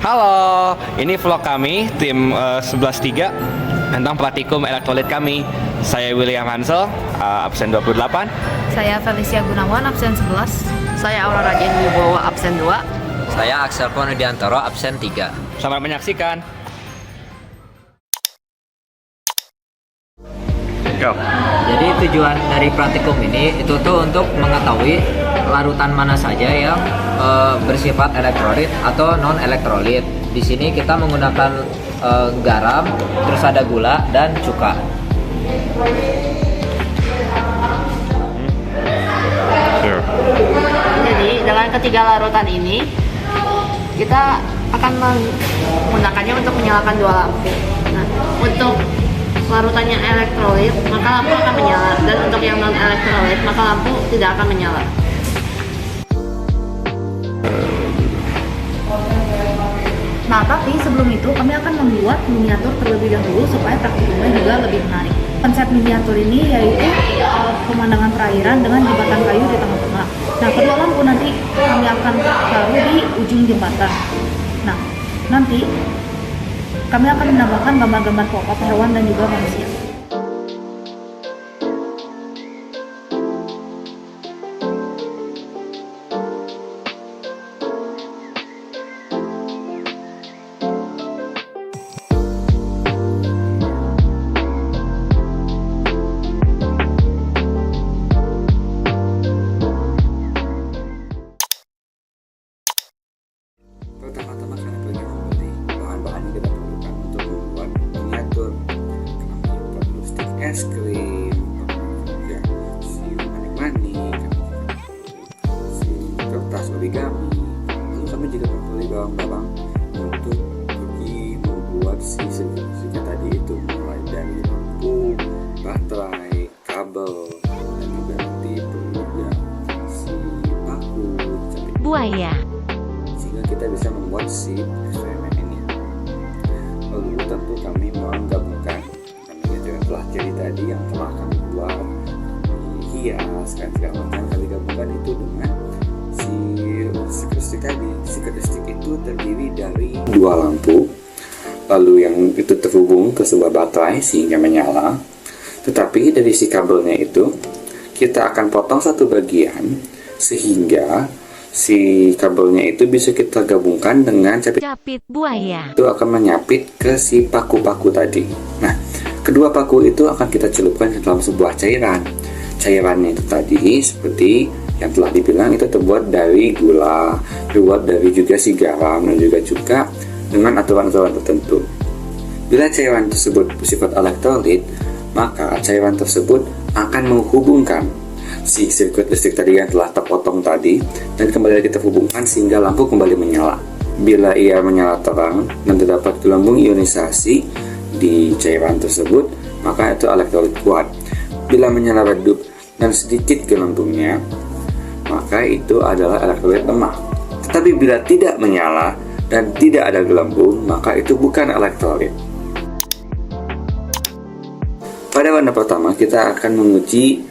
Halo, ini vlog kami tim 11.3 tentang praktikum elektrolit kami. Saya William Hansel, absen 28. Saya Felicia Gunawan, absen 11. Saya Aurora Jane Wibowo, absen 2. Saya Axel Ponudiantoro, absen 3. Selamat menyaksikan. Go. Jadi tujuan dari praktikum ini itu tuh untuk mengetahui larutan mana saja yang bersifat elektrolit atau non elektrolit. Di sini kita menggunakan garam, terus ada gula dan cuka. Jadi dengan ketiga larutan ini kita akan menggunakannya untuk menyalakan dua lampu. Nah, untuk larutannya elektrolit maka lampu akan menyala, dan untuk yang non elektrolit maka lampu tidak akan menyala. Nah, tapi sebelum itu kami akan membuat miniatur terlebih dahulu supaya praktikumnya juga lebih menarik. Konsep miniatur ini yaitu pemandangan perairan dengan jembatan kayu di tengah-tengah. Nah, kedua lampu nanti kami akan taruh di ujung jembatan. Nah, nanti kami akan menambahkan gambar-gambar pokok hewan dan juga manusia. Pertama-tama kami pergi membeli bahan-bahan yang kita perlukan untuk membuat miniatur. Kami perlu stik es krim, juga sium manik-manik, sium kertas origami. Lalu kami juga membeli barang-barang untuk pergi membuat si sirkuit tadi itu, mulai dari lampu, baterai, kabel, dan juga nanti perlu juga si paku, buaya. sehingga kita bisa membuat si eksperimen ini. Lalu tentu kami menggabungkan miniatur yang telah jadi tadi yang telah kami buat, hias kan segala macam, kami gabungkan itu dengan si stick tadi. Si stick itu terdiri dari dua lampu, lalu yang itu terhubung ke sebuah baterai sehingga menyala. Tetapi dari si kabelnya itu kita akan potong satu bagian sehingga si kabelnya itu bisa kita gabungkan dengan Capit buaya. itu akan menyapit ke si paku-paku tadi. Nah, kedua paku itu akan kita celupkan ke dalam sebuah cairan. Cairannya itu tadi seperti yang telah dibilang itu terbuat dari gula, terbuat dari juga si garam dan juga cuka dengan aturan-aturan tertentu. Bila cairan tersebut bersifat elektrolit, maka cairan tersebut akan menghubungkan si sirkuit listrik tadi yang telah terpotong tadi dan kembali kita hubungkan sehingga lampu kembali menyala. Bila ia menyala terang dan terdapat gelembung ionisasi di cairan tersebut, maka itu elektrolit kuat. Bila menyala redup dan sedikit gelembungnya, maka itu adalah elektrolit lemah. Tetapi bila tidak menyala dan tidak ada gelembung, maka itu bukan elektrolit. Pada warna pertama kita akan menguji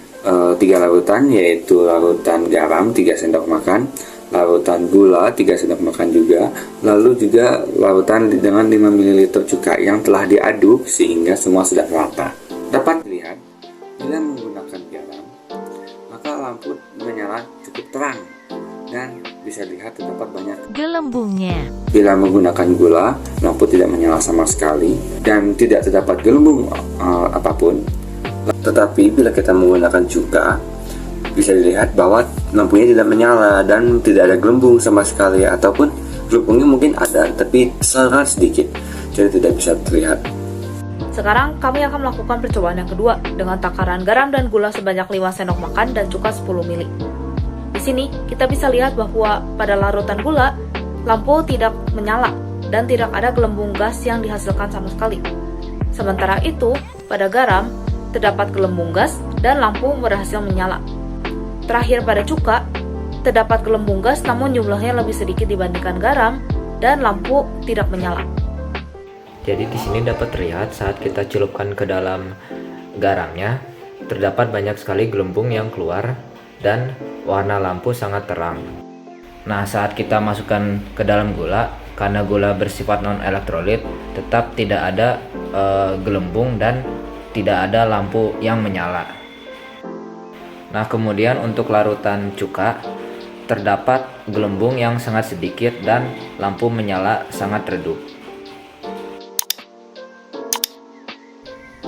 tiga larutan, yaitu larutan garam 3 sendok makan, larutan gula 3 sendok makan juga, lalu juga larutan dengan 5 ml cuka yang telah diaduk sehingga semua sudah rata. Dapat dilihat bila menggunakan garam maka lampu menyala cukup terang dan bisa dilihat terdapat banyak Gelembungnya. Bila menggunakan gula, lampu tidak menyala sama sekali dan tidak terdapat gelembung apapun. Tetapi bila kita menggunakan cuka, bisa dilihat bahwa lampunya tidak menyala dan tidak ada gelembung sama sekali, ataupun gelembungnya mungkin ada tapi sangat sedikit, jadi tidak bisa terlihat. Sekarang kami akan melakukan percobaan yang kedua dengan takaran garam dan gula sebanyak 5 sendok makan dan cuka 10 ml. Di sini kita bisa lihat bahwa pada larutan gula, lampu tidak menyala dan tidak ada gelembung gas yang dihasilkan sama sekali. Sementara itu, pada garam, terdapat gelembung gas dan lampu berhasil menyala. Terakhir pada cuka, terdapat gelembung gas namun jumlahnya lebih sedikit dibandingkan garam dan lampu tidak menyala. Jadi di sini dapat terlihat saat kita celupkan ke dalam garamnya, terdapat banyak sekali gelembung yang keluar dan warna lampu sangat terang. Nah, saat kita masukkan ke dalam gula, karena gula bersifat non-elektrolit, tetap tidak ada gelembung dan tidak ada lampu yang menyala. Nah, kemudian untuk larutan cuka, terdapat gelembung yang sangat sedikit dan lampu menyala sangat redup.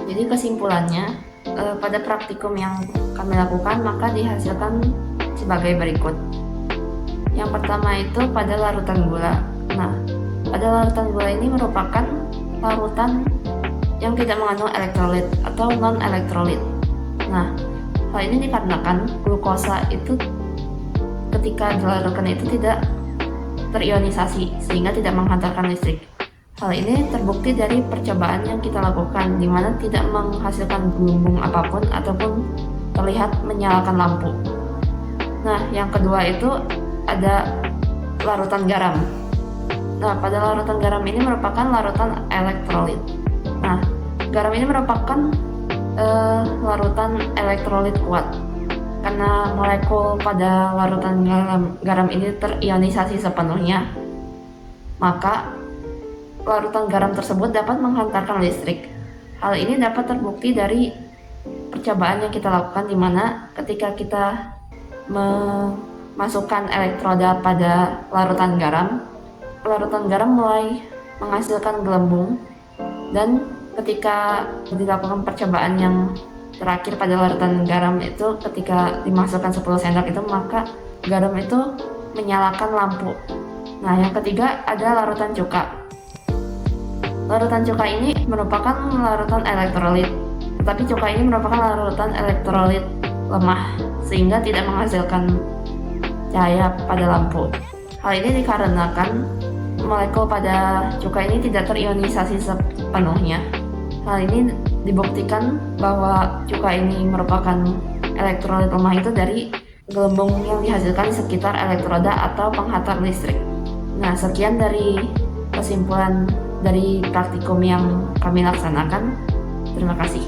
Jadi kesimpulannya, pada praktikum yang kami lakukan maka dihasilkan sebagai berikut. Yang pertama itu pada larutan gula. Nah, pada larutan gula ini merupakan larutan yang tidak mengandung elektrolit atau non-elektrolit. Nah, hal ini dikarenakan glukosa itu ketika dilarutkan itu tidak terionisasi sehingga tidak menghantarkan listrik. Hal ini terbukti dari percobaan yang kita lakukan, di mana tidak menghasilkan gelembung apapun ataupun terlihat menyalakan lampu. Nah, yang kedua itu ada larutan garam. Nah, pada larutan garam ini merupakan larutan elektrolit. Nah, garam ini merupakan larutan elektrolit kuat karena molekul pada larutan garam ini terionisasi sepenuhnya, maka larutan garam tersebut dapat menghantarkan listrik. Hal ini dapat terbukti dari percobaan yang kita lakukan, di mana ketika kita memasukkan elektroda pada larutan garam mulai menghasilkan gelembung, dan ketika dilakukan percobaan yang terakhir pada larutan garam itu, ketika dimasukkan 10 sendok itu, maka garam itu menyalakan lampu. Nah, yang ketiga ada larutan cuka. Larutan cuka ini merupakan larutan elektrolit, tetapi cuka ini merupakan larutan elektrolit lemah sehingga tidak menghasilkan cahaya pada lampu. Hal ini dikarenakan molekul pada cuka ini tidak terionisasi sepenuhnya. Hal ini dibuktikan bahwa cuka ini merupakan elektrolit lemah itu dari gelembung yang dihasilkan di sekitar elektroda atau penghantar listrik. Nah, sekian dari kesimpulan dari praktikum yang kami laksanakan. Terima kasih.